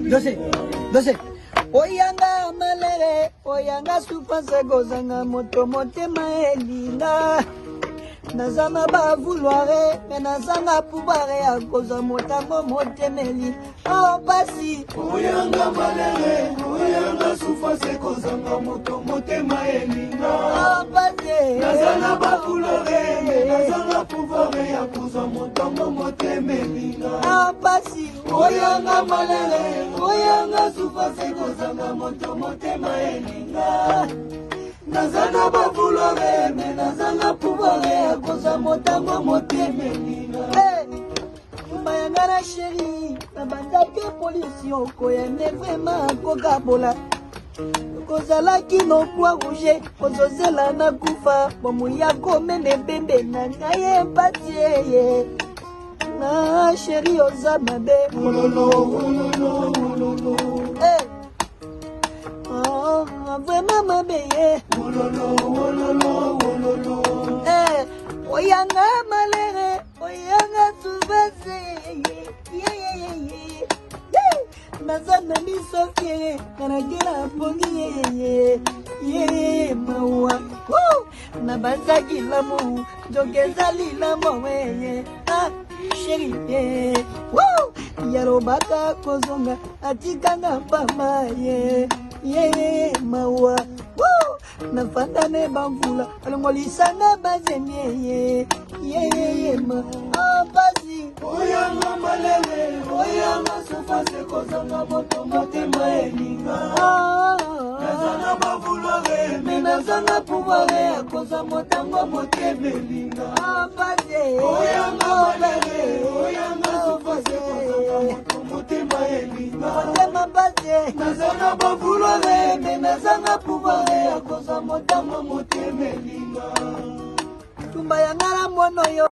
Dose. Oyanga malere, oyanga souffrance gozanga moto motema elinga. Nazanga ba vouloir, mais nazanga pouvoir à cause motango motemeli. Oh basi. Oyanga malere, oyanga souffrance gozanga moto motema elinga. Oh basi. Nazanga ba vouloir, mais nazanga pouvoir à cause motango motemeli. Oh basi. Oyanga malere, oyanga souffrance gozanga moto motema elinga. Nazanga ba vouloir, mais nazanga pouvoir à cause motango motemeli. Mayangara chérie, nabanda ke police okoyende vraiment kokabola. Kozala kino kwa rouge, kozozela na kufa, bomu yako mene bembe na ngaye patie. Na chérie oza mabe, Ololo. Oh, vraiment mabe ye. Ololo. Oyanga malere, oyanga tubase. Nazana misofie, kanagela pongi ye mawa. Nabazaki lamu, jogezali lamu weye. Ah, chérie, yarobaka kozonga, atikanga pama ye mawa. Nafanda ne bambula, alongolisanga bazemie ye ma. Ah, basi. Oyanga malele, oyanga souffrance kozanga moto motema elinga. Nazanga ba vouloir, mais nazanga pouvoir à cause motango motema elinga. Ah, basi. Oyanga malele, oyanga souffrance kozanga moto motema elinga. Motema basi. Nazanga ba vouloir, mais nazanga pouvoir à cause motango motema elinga. Tumba yangara mono yo.